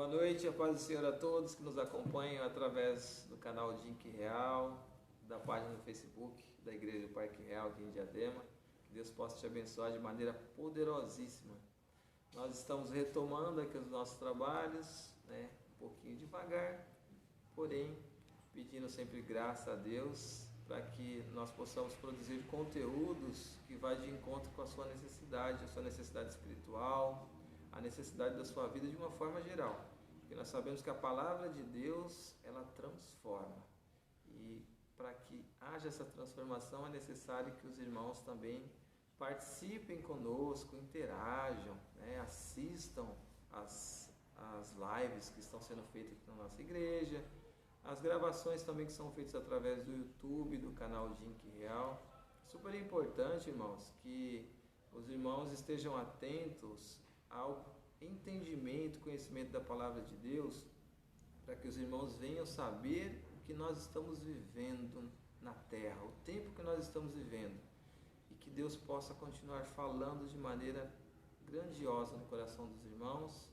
Boa noite, a paz do Senhor a todos que nos acompanham através do canal Dink Real, da página do Facebook da Igreja do Parque Real aqui em Diadema. Que Deus possa te abençoar de maneira poderosíssima. Nós estamos retomando aqui os nossos trabalhos, um pouquinho devagar, porém pedindo sempre graça a Deus para que nós possamos produzir conteúdos que vá de encontro com a sua necessidade espiritual, a necessidade da sua vida de uma forma geral. Porque nós sabemos que a palavra de Deus, ela transforma. E para que haja essa transformação é necessário que os irmãos também participem conosco, interajam, assistam as lives que estão sendo feitas aqui na nossa igreja, as gravações também que são feitas através do YouTube, do canal Dink Real. Super importante, irmãos, que os irmãos estejam atentos ao entendimento, conhecimento da palavra de Deus, para que os irmãos venham saber o que nós estamos vivendo na terra, o tempo que nós estamos vivendo, e que Deus possa continuar falando de maneira grandiosa no coração dos irmãos.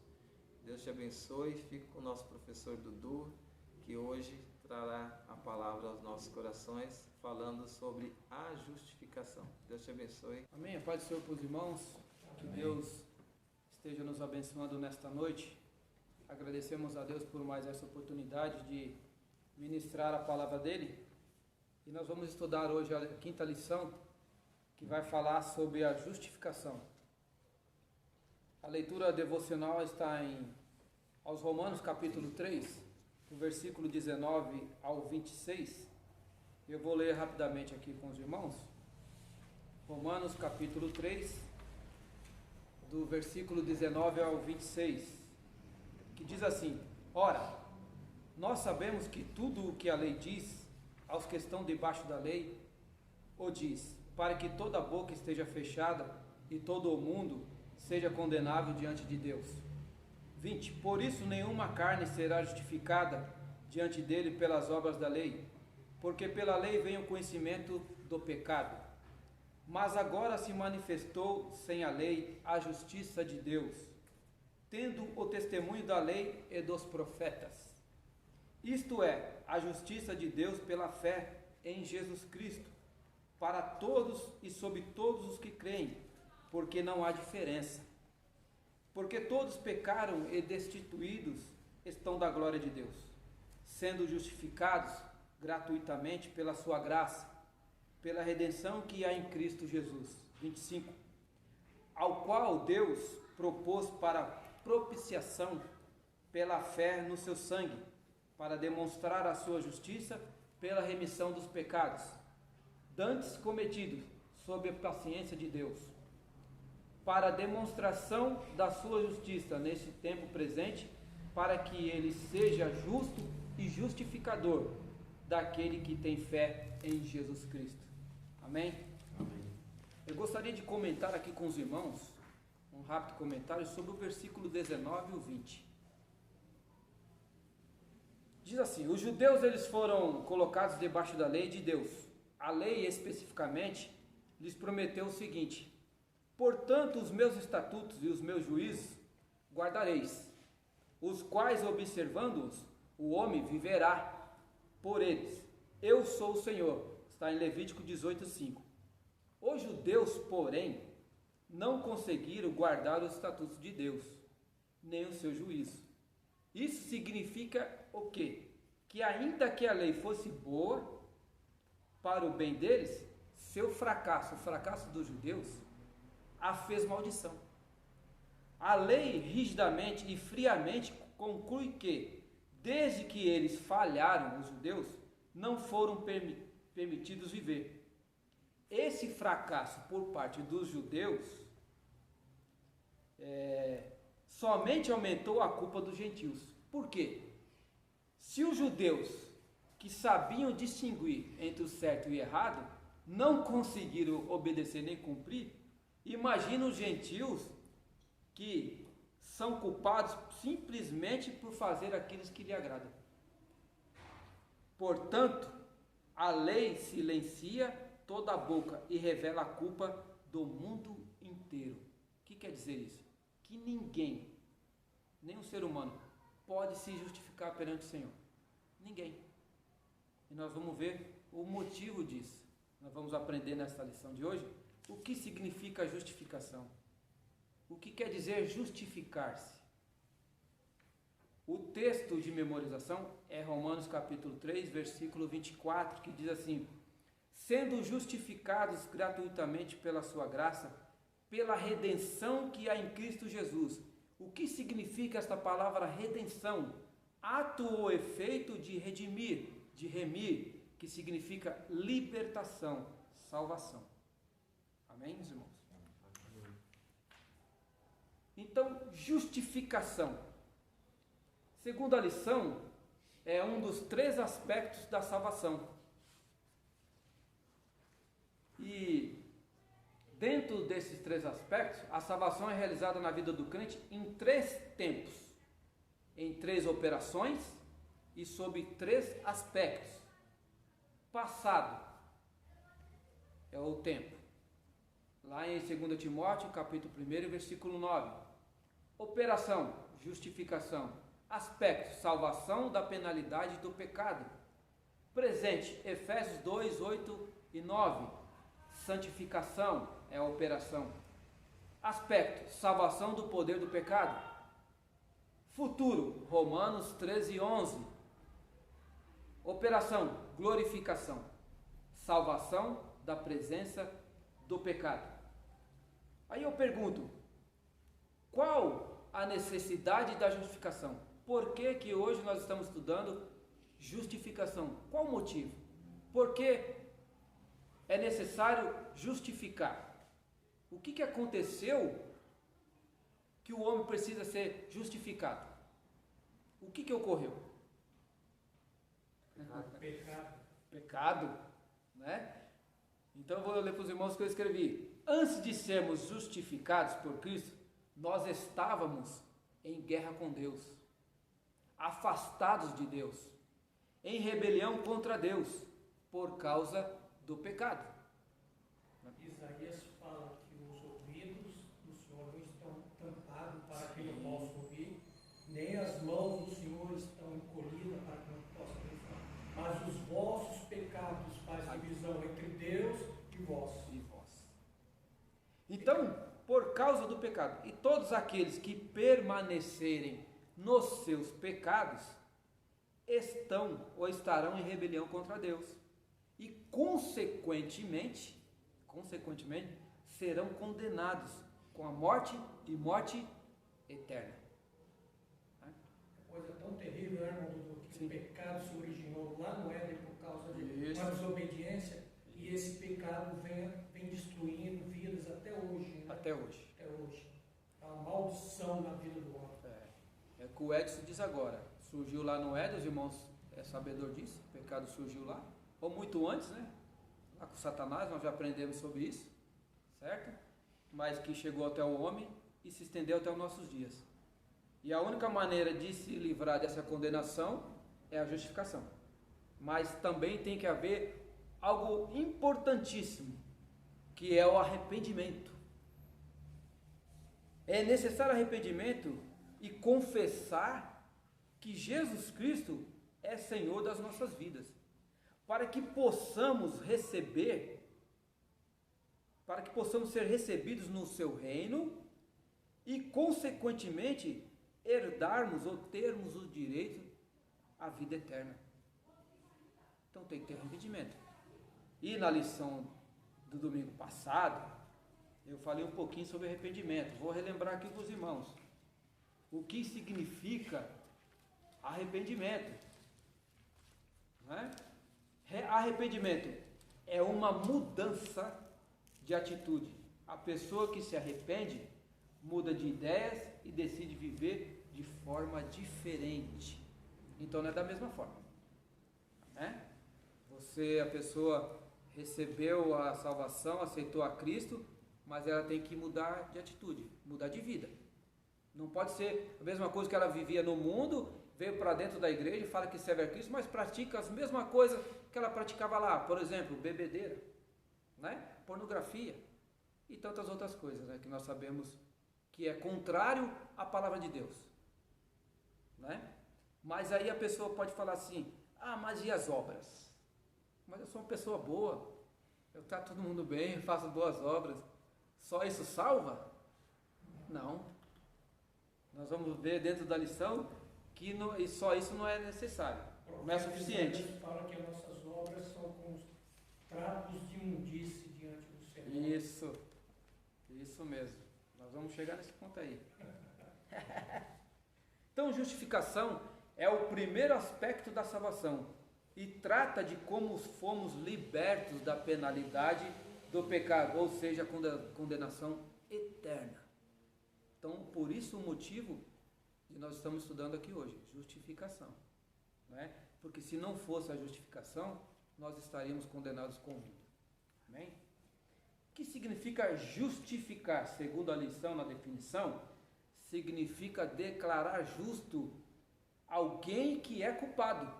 Deus te abençoe. Fique com o nosso professor Dudu, que hoje trará a palavra aos nossos corações, falando sobre a justificação. Deus te abençoe. Amém. A paz do Senhor para os irmãos. Que Amém. Deus esteja nos abençoando nesta noite. Agradecemos a Deus por mais essa oportunidade de ministrar a palavra dele. E nós vamos estudar hoje a quinta lição, que vai falar sobre a justificação. A leitura devocional está aos Romanos capítulo 3, do versículo 19 ao 26. Eu vou ler rapidamente aqui com os irmãos. Romanos capítulo 3, do versículo 19 ao 26, que diz assim: Ora, nós sabemos que tudo o que a lei diz aos que estão debaixo da lei, o diz, para que toda a boca esteja fechada e todo o mundo seja condenável diante de Deus. 20. Por isso nenhuma carne será justificada diante dele pelas obras da lei, porque pela lei vem o conhecimento do pecado. Mas agora se manifestou sem a lei a justiça de Deus, tendo o testemunho da lei e dos profetas. Isto é, a justiça de Deus pela fé em Jesus Cristo, para todos e sobre todos os que creem, porque não há diferença. Porque todos pecaram e destituídos estão da glória de Deus, sendo justificados gratuitamente pela sua graça, pela redenção que há em Cristo Jesus. 25. Ao qual Deus propôs para propiciação pela fé no seu sangue, para demonstrar a sua justiça pela remissão dos pecados, dantes cometidos sob a paciência de Deus, para a demonstração da sua justiça neste tempo presente, para que ele seja justo e justificador daquele que tem fé em Jesus Cristo. Amém? Amém. Eu gostaria de comentar aqui com os irmãos, um rápido comentário sobre o versículo 19 e o 20. Diz assim: os judeus eles foram colocados debaixo da lei de Deus. A lei especificamente lhes prometeu o seguinte: portanto, os meus estatutos e os meus juízos guardareis, os quais, observando-os, o homem viverá por eles. Eu sou o Senhor. Está em Levítico 18:5. Os judeus, porém, não conseguiram guardar os estatutos de Deus, nem o seu juízo. Isso significa o quê? Que ainda que a lei fosse boa para o bem deles, seu fracasso, o fracasso dos judeus, a fez maldição. A lei rigidamente e friamente conclui que, desde que eles falharam, os judeus, não foram permitidos viver. Esse fracasso por parte dos judeus somente aumentou a culpa dos gentios. Por quê? Se os judeus, que sabiam distinguir entre o certo e o errado, não conseguiram obedecer nem cumprir, imagina os gentios que são culpados simplesmente por fazer aquilo que lhe agrada. Portanto, a lei silencia toda a boca e revela a culpa do mundo inteiro. O que quer dizer isso? Que ninguém, nem um ser humano, pode se justificar perante o Senhor? Ninguém. E nós vamos ver o motivo disso. Nós vamos aprender nesta lição de hoje o que significa justificação. O que quer dizer justificar-se? O texto de memorização é Romanos capítulo 3, versículo 24, que diz assim: sendo justificados gratuitamente pela sua graça, pela redenção que há em Cristo Jesus. O que significa esta palavra redenção? Ato ou efeito de redimir, de remir, que significa libertação, salvação. Amém, meus irmãos? Então, justificação. Segundo a lição, é um dos 3 aspectos da salvação. E dentro desses 3 aspectos, a salvação é realizada na vida do crente em 3 tempos, em 3 operações e sob 3 aspectos. Passado é o tempo, lá em 2 Timóteo, capítulo 1, versículo 9. Operação, justificação. Aspecto, salvação da penalidade do pecado. Presente, Efésios 2, 8 e 9. Santificação é a operação. Aspecto, salvação do poder do pecado. Futuro, Romanos 13, 11. Operação, glorificação. Salvação da presença do pecado. Aí eu pergunto, qual a necessidade da justificação? Por que hoje nós estamos estudando justificação? Qual o motivo? Por que é necessário justificar? O que aconteceu que o homem precisa ser justificado? O que ocorreu? Pecado, né? Então eu vou ler para os irmãos que eu escrevi. Antes de sermos justificados por Cristo, nós estávamos em guerra com Deus, afastados de Deus, em rebelião contra Deus, por causa do pecado. Isaías fala que os ouvidos do Senhor não estão tampados para que não possa ouvir, nem as mãos do Senhor estão encolhidas para que não possa pensar. Mas os vossos pecados fazem divisão entre Deus e vós. Então, por causa do pecado, e todos aqueles que permanecerem nos seus pecados, estão ou estarão em rebelião contra Deus, e consequentemente, serão condenados com a morte e morte eterna. Coisa tão terrível, né, irmão Dudu, que o pecado se originou lá no Éden por causa de uma desobediência, e esse pecado vem destruindo vidas até hoje. Né? Até hoje. É uma maldição na vida do homem. É o que o Edson diz agora. Surgiu lá no Éden, os irmãos é sabedor disso, o pecado surgiu lá, ou muito antes, né? Lá com Satanás, nós já aprendemos sobre isso, certo? Mas que chegou até o homem e se estendeu até os nossos dias. E a única maneira de se livrar dessa condenação é a justificação. Mas também tem que haver algo importantíssimo, que é o arrependimento. É necessário arrependimento e confessar que Jesus Cristo é Senhor das nossas vidas, para que possamos ser recebidos no seu reino e, consequentemente, herdarmos ou termos o direito à vida eterna. Então tem que ter arrependimento. E na lição do domingo passado, eu falei um pouquinho sobre arrependimento. Vou relembrar aqui para os irmãos. O que significa arrependimento? Não é? Arrependimento é uma mudança de atitude. A pessoa que se arrepende muda de ideias e decide viver de forma diferente. Então não é da mesma forma. Né? A pessoa recebeu a salvação, aceitou a Cristo, mas ela tem que mudar de atitude, mudar de vida. Não pode ser a mesma coisa que ela vivia no mundo, veio para dentro da igreja e fala que serve a Cristo, mas pratica as mesmas coisas que ela praticava lá. Por exemplo, bebedeira, né? Pornografia e tantas outras coisas, né? Que nós sabemos que é contrário à palavra de Deus. Né? Mas aí a pessoa pode falar assim, mas e as obras? Mas eu sou uma pessoa boa, eu trato todo mundo bem, eu faço boas obras, só isso salva? Não. Nós vamos ver dentro da lição que só isso não é necessário, não é suficiente. Fala que as nossas obras são como trapos de imundície diante do Senhor. Isso mesmo. Nós vamos chegar nesse ponto aí. Então, justificação é o primeiro aspecto da salvação e trata de como fomos libertos da penalidade do pecado, ou seja, a condenação eterna. Então, por isso o motivo de nós estamos estudando aqui hoje, justificação, né? Porque se não fosse a justificação, nós estaríamos condenados com o mundo. Amém? O que significa justificar? Segundo a lição na definição, significa declarar justo alguém que é culpado.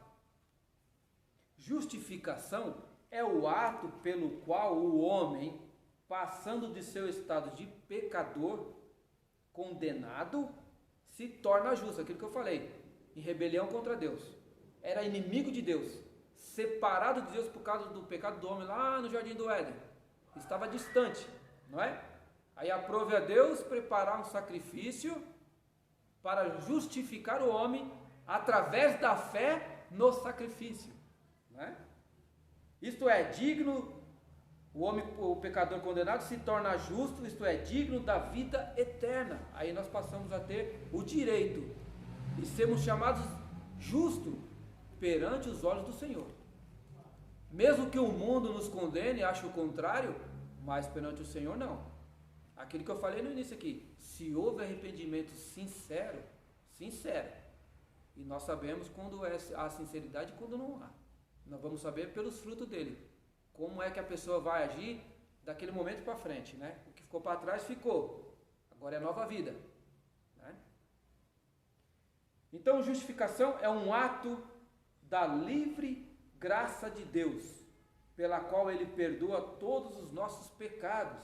Justificação é o ato pelo qual o homem, passando de seu estado de pecador, condenado, se torna justo. Aquilo que eu falei, em rebelião contra Deus. Era inimigo de Deus, separado de Deus por causa do pecado do homem lá no Jardim do Éden. Estava distante, não é? Aí aprove a Deus preparar um sacrifício para justificar o homem através da fé no sacrifício, não é? Isto é, digno, o pecador condenado se torna justo, isto é, digno da vida eterna. Aí nós passamos a ter o direito de sermos chamados justos perante os olhos do Senhor. Mesmo que o mundo nos condene, ache o contrário, mas perante o Senhor não. Aquilo que eu falei no início aqui, se houve arrependimento sincero, e nós sabemos quando há sinceridade e quando não há. Nós vamos saber pelos frutos dele, como é que a pessoa vai agir daquele momento para frente, né? O que ficou para trás ficou, agora é nova vida, né? Então, justificação é um ato da livre graça de Deus, pela qual Ele perdoa todos os nossos pecados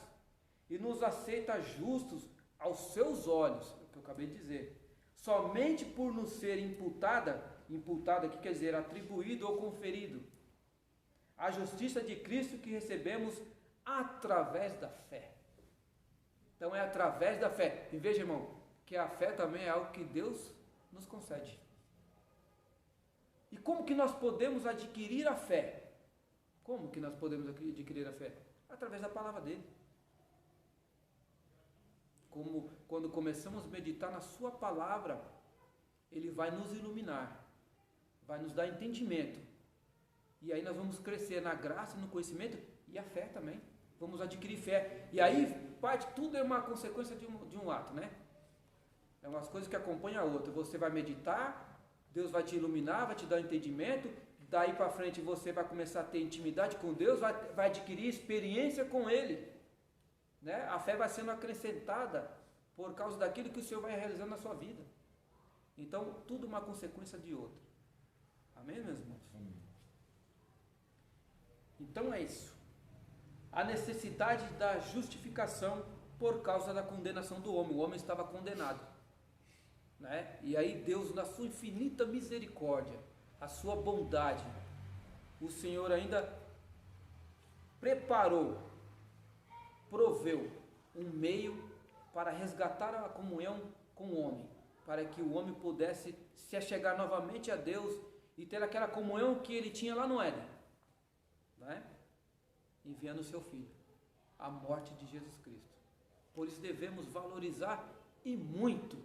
e nos aceita justos aos seus olhos, é o que eu acabei de dizer, somente por nos ser imputada que quer dizer atribuído ou conferido, a justiça de Cristo que recebemos através da fé. Então é através da fé, e veja, irmão, que a fé também é algo que Deus nos concede. E como que nós podemos adquirir a fé? Como que nós podemos adquirir a fé? Através da palavra dele. Como quando começamos a meditar na sua palavra, ele vai nos iluminar, vai nos dar entendimento. E aí nós vamos crescer na graça, no conhecimento e a fé também. Vamos adquirir fé. E aí, tudo é uma consequência de um ato, né? É umas coisas que acompanham a outra. Você vai meditar, Deus vai te iluminar, vai te dar entendimento, daí para frente você vai começar a ter intimidade com Deus, vai adquirir experiência com Ele, né? A fé vai sendo acrescentada por causa daquilo que o Senhor vai realizando na sua vida. Então, tudo uma consequência de outra. Amém, meus irmãos? Amém. Então é isso. A necessidade da justificação por causa da condenação do homem. O homem estava condenado, né? E aí Deus, na sua infinita misericórdia, a sua bondade, o Senhor ainda proveu um meio para resgatar a comunhão com o homem, para que o homem pudesse se achegar novamente a Deus e ter aquela comunhão que ele tinha lá no Éden, né? Enviando o seu Filho, a morte de Jesus Cristo. Por isso devemos valorizar e muito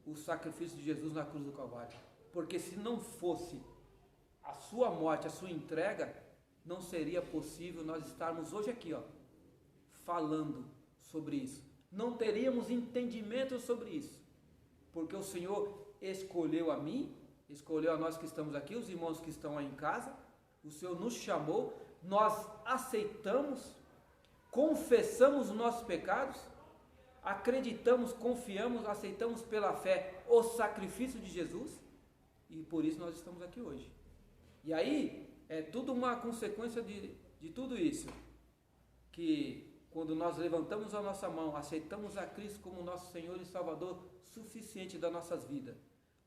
o sacrifício de Jesus na cruz do Calvário, porque se não fosse a sua morte, a sua entrega, não seria possível nós estarmos hoje aqui, falando sobre isso. Não teríamos entendimento sobre isso, porque o Senhor escolheu a mim, escolheu a nós que estamos aqui, os irmãos que estão aí em casa, o Senhor nos chamou, nós aceitamos, confessamos os nossos pecados, acreditamos, confiamos, aceitamos pela fé o sacrifício de Jesus, e por isso nós estamos aqui hoje. E aí, é tudo uma consequência de tudo isso, que quando nós levantamos a nossa mão, aceitamos a Cristo como nosso Senhor e Salvador suficiente das nossas vidas,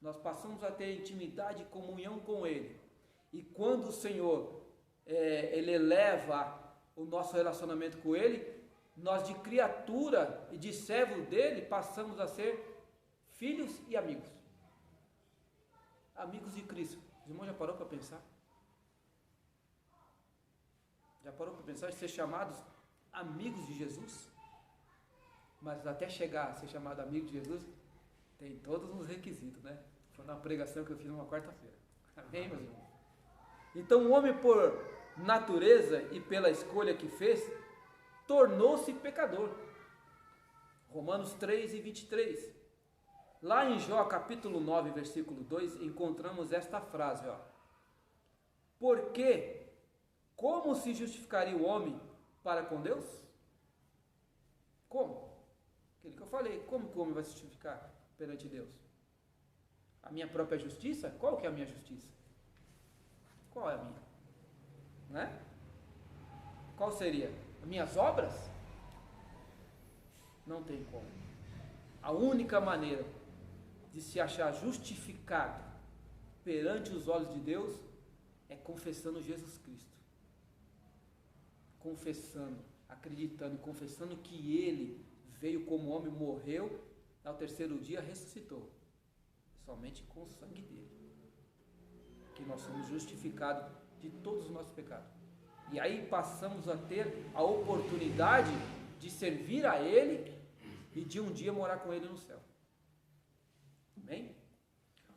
nós passamos a ter intimidade e comunhão com Ele. E quando o Senhor, Ele eleva o nosso relacionamento com Ele, nós de criatura e de servo dele passamos a ser filhos e amigos. Amigos de Cristo. Os irmãos já parou para pensar? Já parou para pensar de ser chamados amigos de Jesus? Mas até chegar a ser chamado amigo de Jesus, tem todos os requisitos, né? Foi na pregação que eu fiz numa quarta-feira. Amém, meus irmãos? Então o homem, por natureza e pela escolha que fez, tornou-se pecador. Romanos 3 e 23. Lá em Jó capítulo 9, versículo 2, encontramos esta frase, ó. Porque como se justificaria o homem para com Deus? Como? Aquilo que eu falei, como que o homem vai se justificar perante Deus? A minha própria justiça? Qual que é a minha justiça? Qual é a minha? Né? Qual seria? As minhas obras? Não tem como. A única maneira de se achar justificado perante os olhos de Deus é confessando Jesus Cristo. Confessando, acreditando e confessando que Ele veio como homem, morreu, ao terceiro dia ressuscitou. Somente com o sangue dele que nós somos justificados de todos os nossos pecados. E aí passamos a ter a oportunidade de servir a Ele e de um dia morar com Ele no céu. Amém?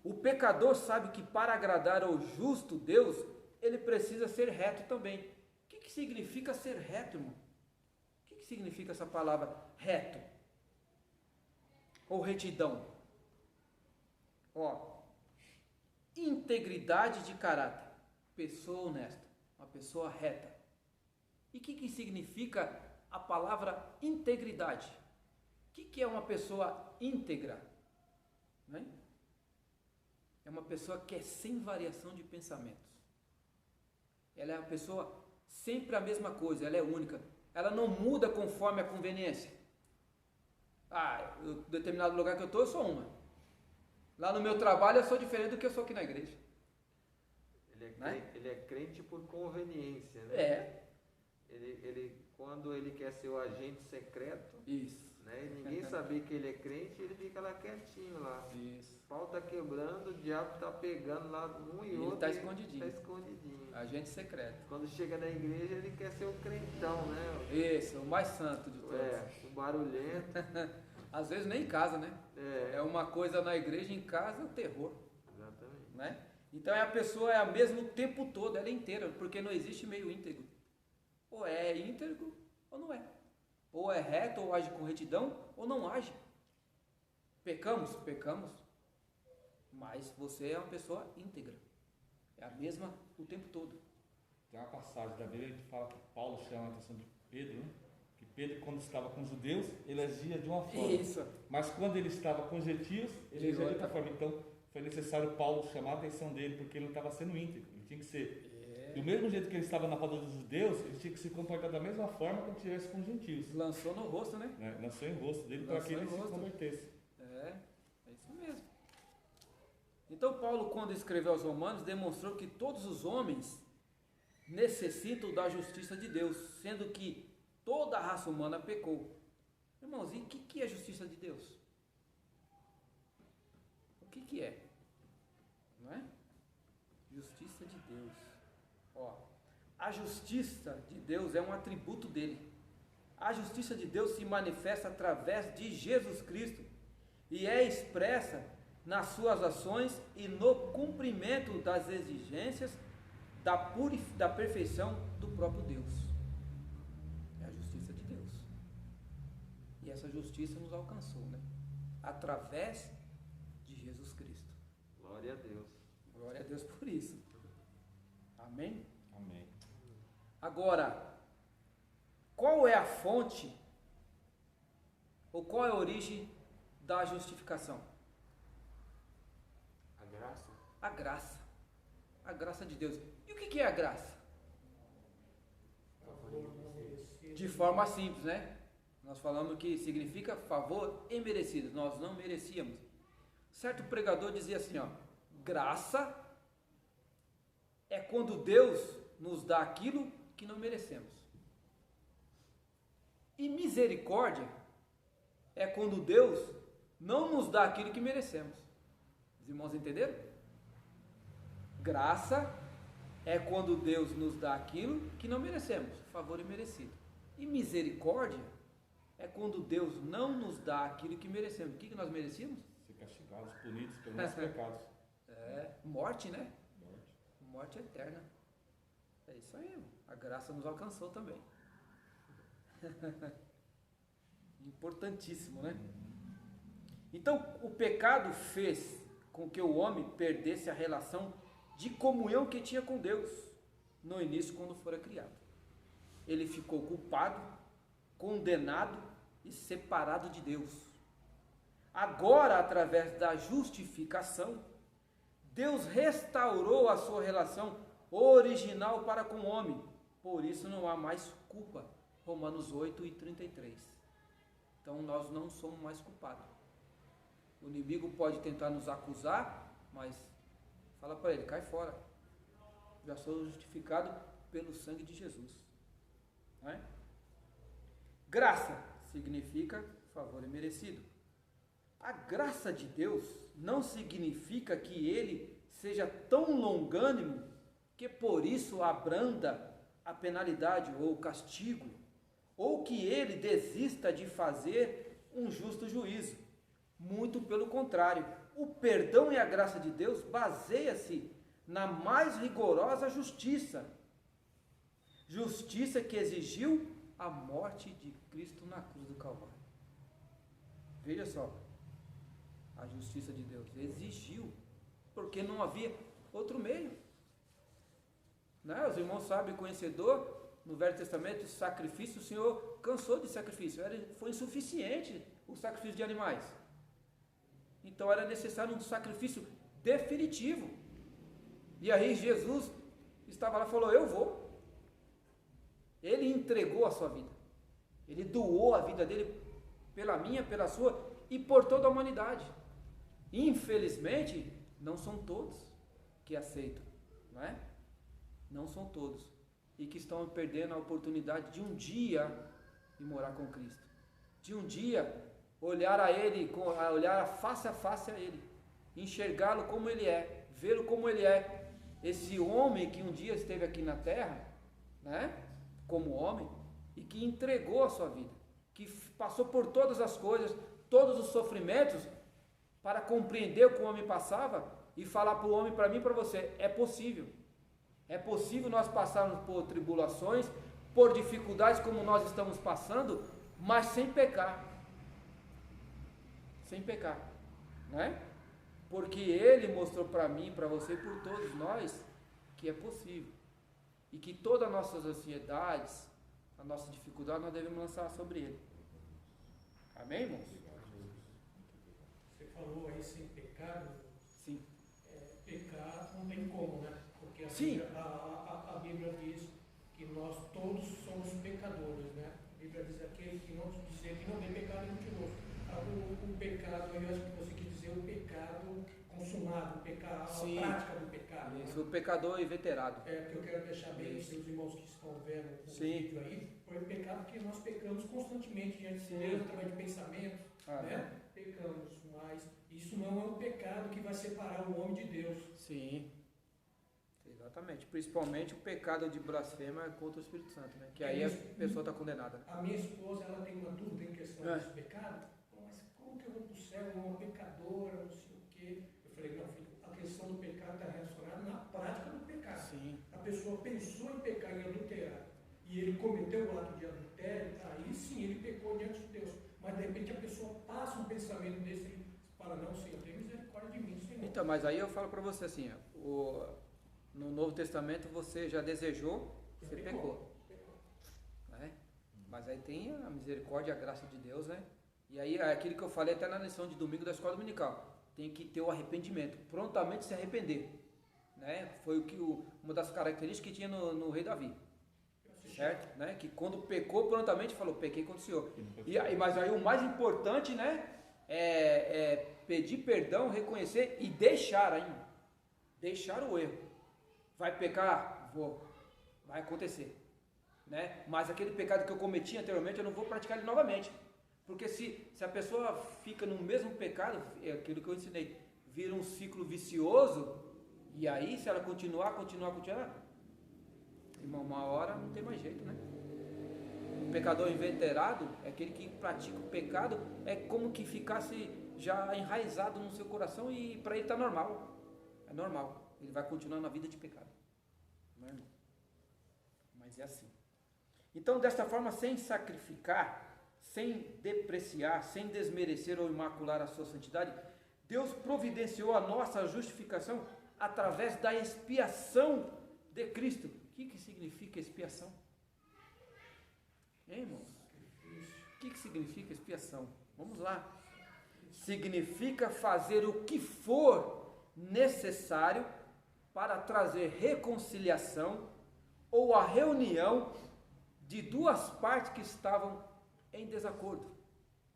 O pecador sabe que para agradar ao justo Deus, ele precisa ser reto também. O que significa ser reto, irmão? O que significa essa palavra reto? Ou retidão? Ó, integridade de caráter. Pessoa honesta, uma pessoa reta. E o que significa a palavra integridade? O que é uma pessoa íntegra? Né? É uma pessoa que é sem variação de pensamentos. Ela é uma pessoa sempre a mesma coisa, ela é única. Ela não muda conforme a conveniência. Em determinado lugar que eu estou, eu sou uma. Lá no meu trabalho eu sou diferente do que eu sou aqui na igreja. Ele é crente por conveniência, né? Quando ele quer ser o agente secreto, isso, né? E ninguém sabia que ele é crente, ele fica lá quietinho lá. Isso. O pau está quebrando, o diabo está pegando lá um e outro. Ele está escondidinho. Está escondidinho. Agente secreto. Quando chega na igreja, ele quer ser o crentão, né? Isso, o mais santo de todos. O barulhento. Às vezes nem em casa, né? É uma coisa na igreja, em casa, o terror. Exatamente. Né? Então a pessoa é a mesma o tempo todo, ela é inteira, porque não existe meio íntegro. Ou é íntegro ou não é. Ou é reto, ou age com retidão, ou não age. Pecamos? Pecamos. Mas você é uma pessoa íntegra. É a mesma o tempo todo. Tem uma passagem da Bíblia que fala que Paulo chama a atenção de Pedro, né? Que Pedro, quando estava com os judeus, ele agia de uma forma. Isso. Mas quando ele estava com os gentios, ele agia de outra forma. Então, foi necessário Paulo chamar a atenção dele, porque ele não estava sendo íntegro. Ele tinha que ser. Do mesmo jeito que ele estava na roda dos judeus, ele tinha que se comportar da mesma forma quando estivesse com os gentios. Lançou no rosto, né? Lançou em rosto dele para que ele se convertesse. É isso mesmo. Então Paulo, quando escreveu aos Romanos, demonstrou que todos os homens necessitam da justiça de Deus, sendo que toda a raça humana pecou. Irmãos, e o que é a justiça de Deus? O que é? Não é? Justiça de Deus. Ó, a justiça de Deus é um atributo dele. A justiça de Deus se manifesta através de Jesus Cristo e é expressa nas suas ações e no cumprimento das exigências da perfeição do próprio Deus. É a justiça de Deus. E essa justiça nos alcançou, né? Através de Jesus Cristo. Glória a Deus. Glória a Deus por isso. Amém? Amém. Agora, qual é a fonte ou qual é a origem da justificação? A graça. A graça. A graça de Deus. E o que é a graça? De forma simples, né? Nós falamos que significa favor imerecido. Nós não merecíamos. certo pregador dizia assim, ó, graça é quando Deus nos dá aquilo que não merecemos. E misericórdia é quando Deus não nos dá aquilo que merecemos. Os irmãos entenderam? Graça é quando Deus nos dá aquilo que não merecemos, favor imerecido. E misericórdia é quando Deus não nos dá aquilo que merecemos. O que nós merecíamos? Ser castigados, punidos pelos nossos pecados. Morte, né? Morte eterna. É isso aí, irmão. A graça nos alcançou também. Importantíssimo, né? Então, o pecado fez com que o homem perdesse a relação de comunhão que tinha com Deus no início, quando fora criado. Ele ficou culpado, condenado e separado de Deus. Agora, através da justificação, Deus restaurou a sua relação original para com o homem. Por isso não há mais culpa. Romanos 8:33. Então nós não somos mais culpados. O inimigo pode tentar nos acusar, mas fala para ele, cai fora. Já sou justificado pelo sangue de Jesus. Não é? Graça significa favor imerecido. A graça de Deus não significa que ele seja tão longânimo que por isso abranda a penalidade ou o castigo, ou que ele desista de fazer um justo juízo. Muito pelo contrário, o perdão e a graça de Deus baseia-se na mais rigorosa justiça. Justiça que exigiu a morte de Cristo na cruz do Calvário. Veja só, a justiça de Deus exigiu, porque não havia outro meio. Os irmãos sabem, conhecedor, no Velho Testamento, o sacrifício, o Senhor cansou de sacrifício, foi insuficiente o sacrifício de animais. Então era necessário um sacrifício definitivo. E aí Jesus estava lá e falou, eu vou. Ele entregou a sua vida. Ele doou a vida dele pela minha, pela sua e por toda a humanidade. Infelizmente, não são todos que aceitam, não é? Não são todos. E que estão perdendo a oportunidade de um dia de morar com Cristo. De um dia olhar a Ele, olhar face a face a Ele. Enxergá-lo como Ele é, vê-lo como Ele é. Esse homem que um dia esteve aqui na terra, né? Como homem, e que entregou a sua vida. Que passou por todas as coisas, todos os sofrimentos, para compreender o que o homem passava e falar para o homem, para mim e para você, é possível. É possível nós passarmos por tribulações, por dificuldades como nós estamos passando, mas sem pecar. Sem pecar, não é? Porque Ele mostrou para mim, para você e por todos nós que é possível. E que todas as nossas ansiedades, a nossa dificuldade, nós devemos lançar sobre Ele. Amém, irmãos? Você falou aí sem pecado. Sim. Pecar não tem como, né? Porque Sim. A Bíblia diz que nós todos somos pecadores, né? A Bíblia diz aquele que não dizer que não tem pecado é mentiroso. O pecado, eu acho que você quer dizer o pecado consumado, o pecado, a prática do pecado. Isso, né? O pecador inveterado. Porque eu quero deixar bem os irmãos que estão vendo o vídeo aí, foi o pecado que nós pecamos constantemente diante de Deus, através de pensamentos, né? Pecamos, mas isso não é um pecado que vai separar o homem de Deus. Sim, exatamente. Principalmente o pecado de blasfêmia contra o Espírito Santo, né? Que aí a pessoa está condenada. A minha esposa, ela tem uma dúvida em questão desse pecado. Mas como que eu vou para o céu, uma pecadora, não sei o quê? Eu falei, não, filho, a questão do pecado está relacionada na prática do pecado. Sim. A pessoa pensou em pecar, em adulterar, e ele cometeu o ato de adultério, aí sim ele pecou diante de Deus. Mas de repente a pessoa passa um pensamento desse e fala, não, Senhor, tem misericórdia de mim, Senhor. Então, mas aí eu falo para você assim, no Novo Testamento você já desejou, você pecou. Né? Mas aí tem a misericórdia e a graça de Deus, né? E aí é aquilo que eu falei até na lição de domingo da escola dominical. Tem que ter o arrependimento, prontamente se arrepender. Né? Foi uma das características que tinha no rei Davi. Certo? Né? Que quando pecou, prontamente falou, pequei contra o Senhor. Mas aí o mais importante, né? É pedir perdão, reconhecer e deixar ainda. Deixar o erro. Vai pecar? Vou. Vai acontecer. Né? Mas aquele pecado que eu cometi anteriormente, eu não vou praticar ele novamente. Porque se a pessoa fica no mesmo pecado, é aquilo que eu ensinei, vira um ciclo vicioso, e aí se ela continuar, irmão, uma hora não tem mais jeito, né? O pecador inveterado é aquele que pratica o pecado, é como que ficasse já enraizado no seu coração e para ele está normal. É normal. Ele vai continuar na vida de pecado. Não é, irmão? Mas é assim. Então, desta forma, sem sacrificar, sem depreciar, sem desmerecer ou imacular a sua santidade, Deus providenciou a nossa justificação através da expiação de Cristo. O que significa expiação? Hein, irmãos? O que significa expiação? Vamos lá. Significa fazer o que for necessário para trazer reconciliação ou a reunião de duas partes que estavam em desacordo.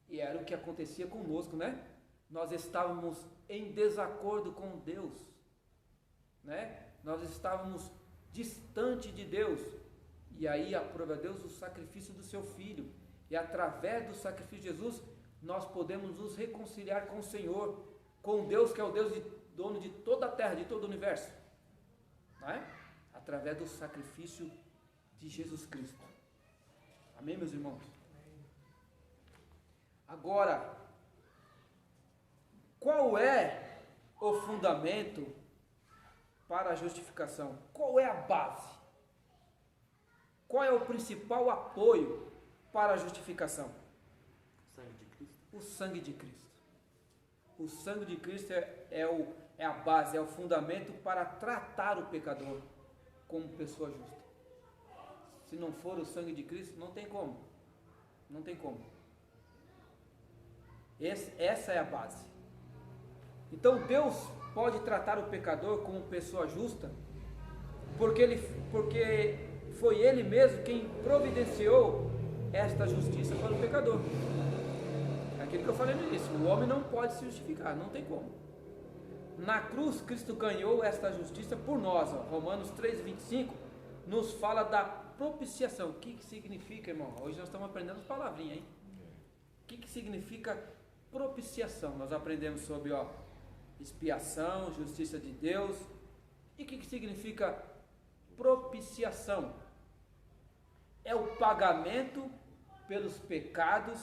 E era o que acontecia conosco, né? Nós estávamos em desacordo com Deus, né? Nós estávamos distante de Deus. E aí aprova Deus o sacrifício do seu Filho. E através do sacrifício de Jesus, nós podemos nos reconciliar com o Senhor, com Deus que é o Deus dono de toda a terra, de todo o universo. Não é? Através do sacrifício de Jesus Cristo. Amém, meus irmãos? Agora, qual é o fundamento para a justificação? Qual é a base? Qual é o principal apoio para a justificação? O sangue de Cristo. O sangue de Cristo. O sangue de Cristo é a base, é o fundamento para tratar o pecador como pessoa justa. Se não for o sangue de Cristo, não tem como. Não tem como. Essa é a base. Então Deus pode tratar o pecador como pessoa justa, porque foi Ele mesmo quem providenciou esta justiça para o pecador. É aquilo que eu falei no início, o homem não pode se justificar, não tem como. Na cruz, Cristo ganhou esta justiça por nós. Romanos 3,25 nos fala da propiciação. O que significa, irmão? Hoje nós estamos aprendendo as palavrinhas, hein? O que significa propiciação? Nós aprendemos sobre expiação, justiça de Deus. E o que significa propiciação? É o pagamento pelos pecados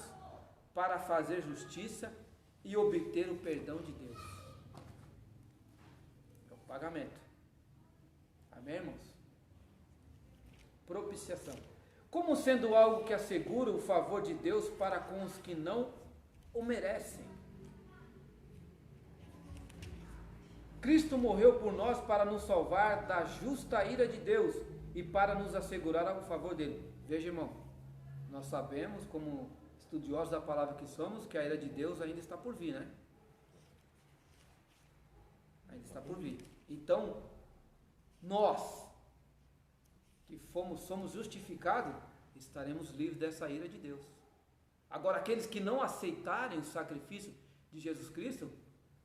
para fazer justiça e obter o perdão de Deus. É o pagamento. Amém, irmãos? Propiciação. Como sendo algo que assegura o favor de Deus para com os que não o merecem. Cristo morreu por nós para nos salvar da justa ira de Deus e para nos assegurar o favor dele. Veja, irmão, nós sabemos, como estudiosos da palavra que somos, que a ira de Deus ainda está por vir, né? Ainda está por vir. Então, nós que somos justificados, estaremos livres dessa ira de Deus. Agora, aqueles que não aceitarem o sacrifício de Jesus Cristo,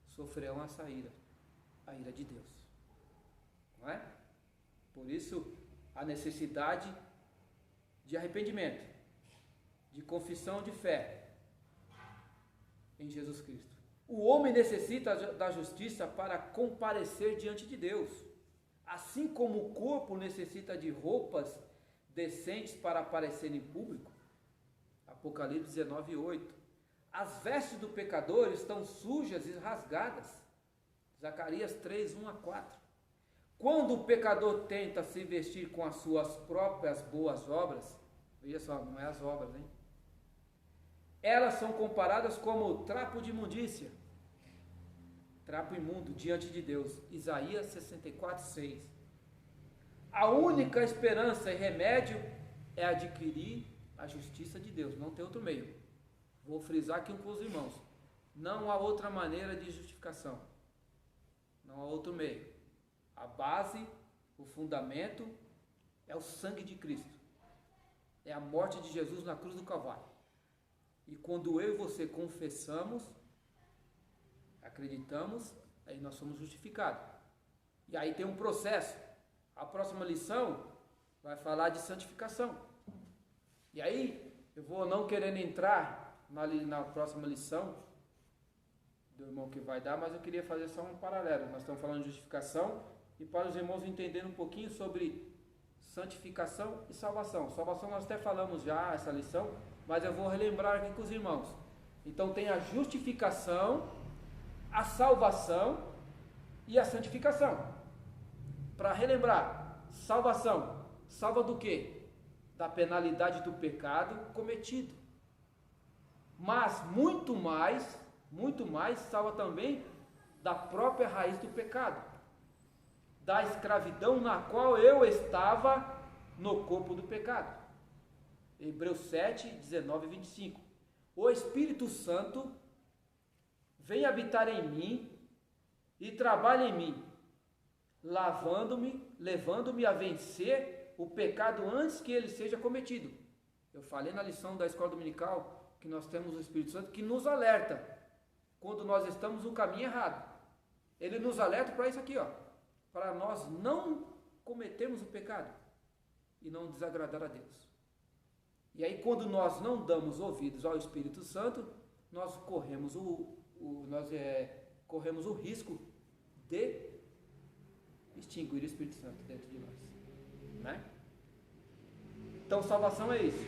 sofrerão essa ira, a ira de Deus. Não é? Por isso, a necessidade de arrependimento, de confissão de fé em Jesus Cristo. O homem necessita da justiça para comparecer diante de Deus, assim como o corpo necessita de roupas decentes para aparecer em público. Apocalipse 19:8. As vestes do pecador estão sujas e rasgadas. Zacarias 3:1-4. Quando o pecador tenta se vestir com as suas próprias boas obras, veja só, não é as obras, hein? Elas são comparadas como trapo de imundícia, trapo imundo diante de Deus. Isaías 64:6. A única esperança e remédio é adquirir a justiça de Deus, não tem outro meio. Vou frisar aqui com os irmãos, não há outra maneira de justificação, não há outro meio. A base, o fundamento é o sangue de Cristo, é a morte de Jesus na cruz do Calvário. E quando eu e você confessamos, Acreditamos, aí nós somos justificados. E aí tem um processo. A próxima lição vai falar de santificação. E aí, eu vou não querendo entrar na próxima lição do irmão que vai dar, mas eu queria fazer só um paralelo. Nós estamos falando de justificação e para os irmãos entenderem um pouquinho sobre santificação e salvação. Salvação nós até falamos já essa lição, mas eu vou relembrar aqui com os irmãos. Então tem a justificação, a salvação e a santificação. Para relembrar, salvação, salva do quê? Da penalidade do pecado cometido. Mas muito mais, salva também da própria raiz do pecado, da escravidão na qual eu estava no corpo do pecado. Hebreus 7, 19 e 25. O Espírito Santo vem habitar em mim e trabalha em mim, levando-me a vencer o pecado antes que ele seja cometido. Eu falei na lição da escola dominical que nós temos o Espírito Santo que nos alerta quando nós estamos no caminho errado. Ele nos alerta para isso aqui, ó, para nós não cometermos o pecado e não desagradar a Deus. E aí quando nós não damos ouvidos ao Espírito Santo, nós corremos o risco de extinguir o Espírito Santo dentro de nós, né? Então salvação é isso.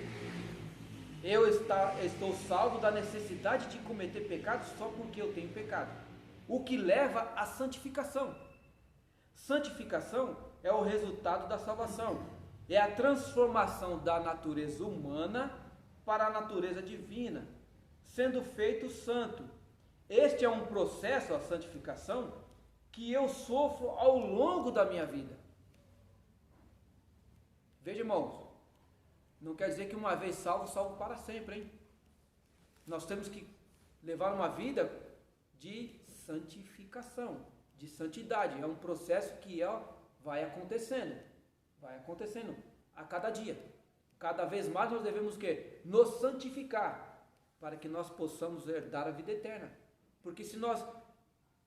Eu estou salvo da necessidade de cometer pecado só porque eu tenho pecado, o que leva à santificação. Santificação é o resultado da salvação, é a transformação da natureza humana para a natureza divina, sendo feito santo. Este é um processo, a santificação, que eu sofro ao longo da minha vida. Veja, irmãos, não quer dizer que uma vez salvo para sempre, hein? Nós temos que levar uma vida de santificação, de santidade. É um processo que vai acontecendo a cada dia. Cada vez mais nós devemos o quê? Nos santificar, para que nós possamos herdar a vida eterna. Porque se nós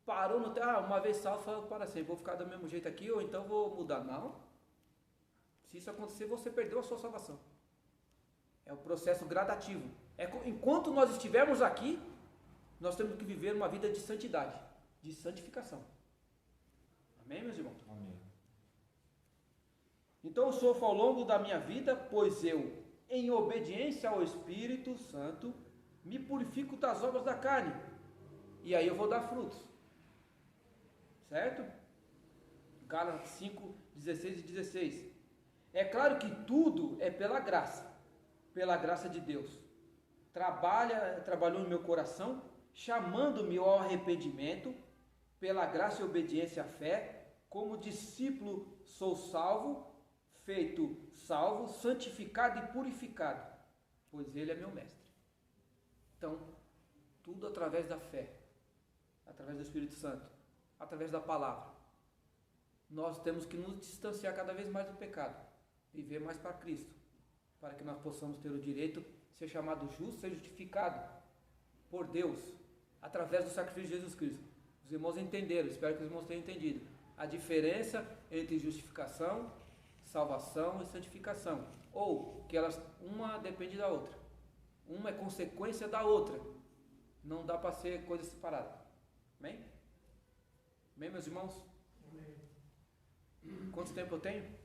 parou no uma vez salvo para sempre, vou ficar do mesmo jeito aqui, ou então vou mudar. Não. Se isso acontecer, você perdeu a sua salvação. É um processo gradativo. Enquanto nós estivermos aqui, nós temos que viver uma vida de santidade, de santificação. Amém, meus irmãos? Amém. Então eu sofro ao longo da minha vida, pois eu, em obediência ao Espírito Santo, me purifico das obras da carne. E aí eu vou dar frutos. Certo? Gálatas 5, 16 e 16. É claro que tudo é pela graça de Deus. Trabalhou no meu coração, chamando-me ao arrependimento, pela graça e obediência à fé. Como discípulo sou salvo, santificado e purificado, pois Ele é meu mestre. Então, tudo através da fé, através do Espírito Santo, através da palavra. Nós temos que nos distanciar cada vez mais do pecado, viver mais para Cristo, para que nós possamos ter o direito de ser chamado justo, ser justificado por Deus, através do sacrifício de Jesus Cristo. Os irmãos entenderam, espero que os irmãos tenham entendido a diferença entre justificação, salvação e santificação, ou que uma depende da outra, uma é consequência da outra, não dá para ser coisa separada. Amém? Amém, meus irmãos? Amém. Quanto tempo eu tenho?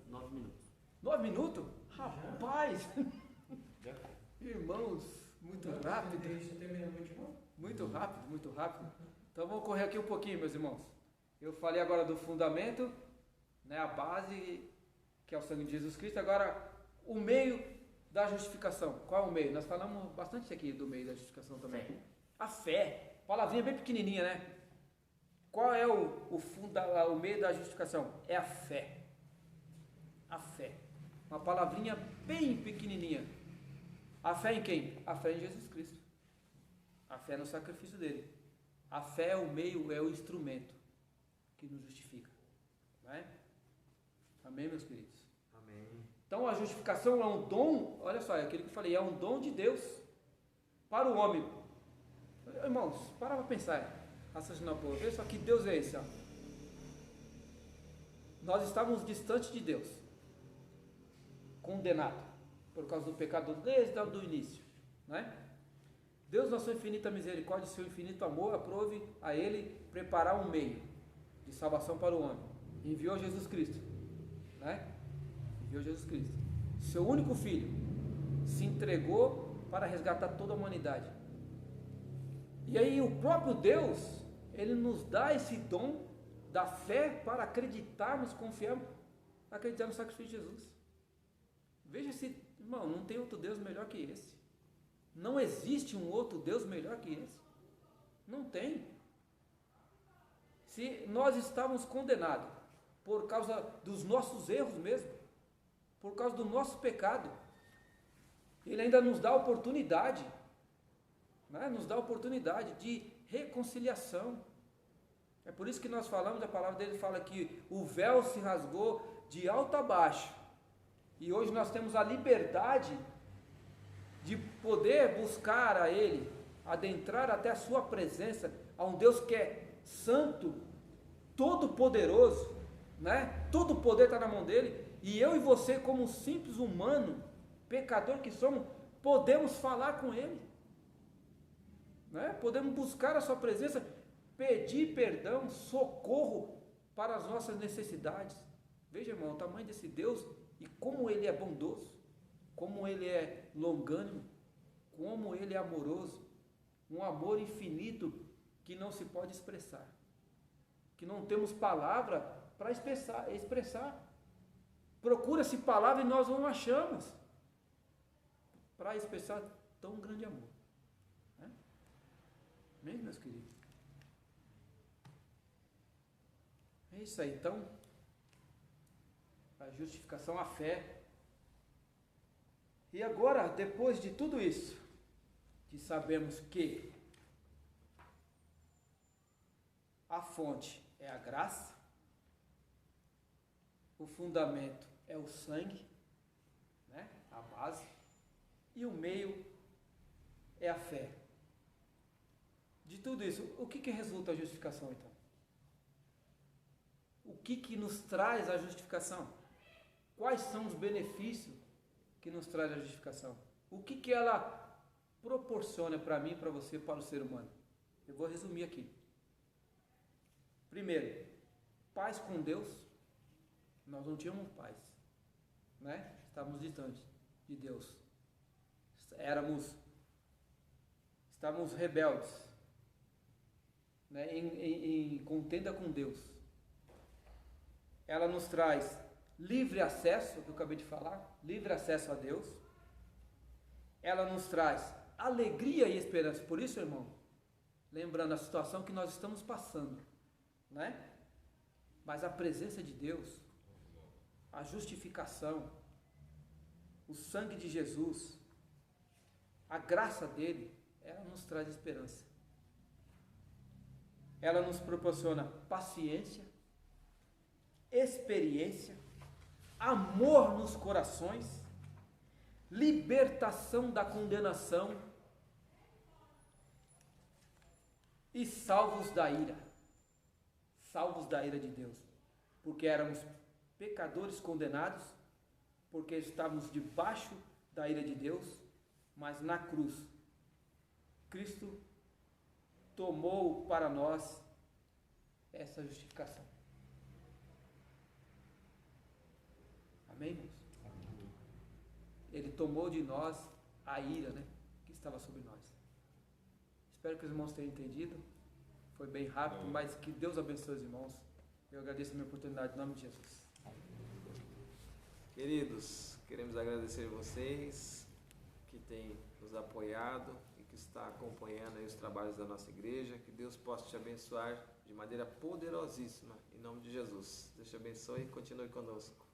9 minutos. 9 minutos? Rapaz! Irmãos, muito rápido. Muito rápido, muito rápido. Então vamos correr aqui um pouquinho, meus irmãos. Eu falei agora do fundamento, né, a base, que é o sangue de Jesus Cristo. Agora, o meio da justificação. Qual é o meio? Nós falamos bastante aqui do meio da justificação também. A fé. Palavrinha bem pequenininha, né? Qual é o meio da justificação? É a fé. A fé. Uma palavrinha bem pequenininha. A fé em quem? A fé em Jesus Cristo. A fé no sacrifício dele. A fé é o meio, é o instrumento que nos justifica. Não é? Amém, meus queridos? Amém. Então a justificação é um dom, olha só, é aquilo que eu falei, é um dom de Deus. para o homem. Irmãos, para pensar, raciocinar por vez, só que Deus é esse, ó. Nós estávamos distantes de Deus, condenados, por causa do pecado desde o início, né? Deus, na sua infinita misericórdia e seu infinito amor, aprove a Ele preparar um meio de salvação para o homem. Enviou Jesus Cristo, né? Enviou Jesus Cristo, seu único filho, se entregou para resgatar toda a humanidade. E aí o próprio Deus, Ele nos dá esse dom da fé para acreditarmos, confiarmos, acreditar no sacrifício de Jesus. Veja se, irmão, não tem outro Deus melhor que esse. Não existe um outro Deus melhor que esse. Não tem. Se nós estávamos condenados por causa dos nossos erros mesmo, por causa do nosso pecado, Ele ainda nos dá a oportunidade, né? Nos dá a oportunidade de reconciliação. É por isso que nós falamos, a palavra dele fala que o véu se rasgou de alto a baixo, e hoje nós temos a liberdade de poder buscar a Ele, adentrar até a sua presença, a um Deus que é santo, todo poderoso, né? Todo o poder está na mão dele, e eu e você, como simples humano, pecador que somos, podemos falar com Ele, né? Podemos buscar a sua presença, pedir perdão, socorro para as nossas necessidades. Veja, irmão, o tamanho desse Deus e como Ele é bondoso, como Ele é longânimo, como Ele é amoroso, um amor infinito que não se pode expressar, que não temos palavra para expressar. Procura-se palavra e nós não achamos para expressar tão grande amor, né? Amém, meus queridos? É isso aí, então, a justificação, a fé. E agora, depois de tudo isso, que sabemos que a fonte é a graça, o fundamento é o sangue, né? A base, e o meio é a fé. De tudo isso, o que resulta a justificação, então? O que nos traz a justificação? Quais são os benefícios que nos traz a justificação? O que ela proporciona para mim, para você, para o ser humano? Eu vou resumir aqui. Primeiro, paz com Deus. Nós não tínhamos paz, né? Estávamos distantes de Deus. Estávamos rebeldes, né? Em contenda com Deus. Ela nos traz livre acesso, que eu acabei de falar, livre acesso a Deus. Ela nos traz alegria e esperança. Por isso, irmão, lembrando a situação que nós estamos passando, né? Mas a presença de Deus, a justificação, o sangue de Jesus, a graça dele, ela nos traz esperança. Ela nos proporciona paciência, experiência, amor nos corações, libertação da condenação e salvos da ira de Deus, porque éramos pecadores condenados, porque estávamos debaixo da ira de Deus, mas na cruz, Cristo tomou para nós essa justificação. Amém, irmãos? Ele tomou de nós a ira, né, que estava sobre nós. Espero que os irmãos tenham entendido. Foi bem rápido, mas que Deus abençoe os irmãos. Eu agradeço a minha oportunidade em nome de Jesus. Queridos, queremos agradecer vocês que têm nos apoiado e que está acompanhando aí os trabalhos da nossa igreja. Que Deus possa te abençoar de maneira poderosíssima, em nome de Jesus. Deus te abençoe e continue conosco.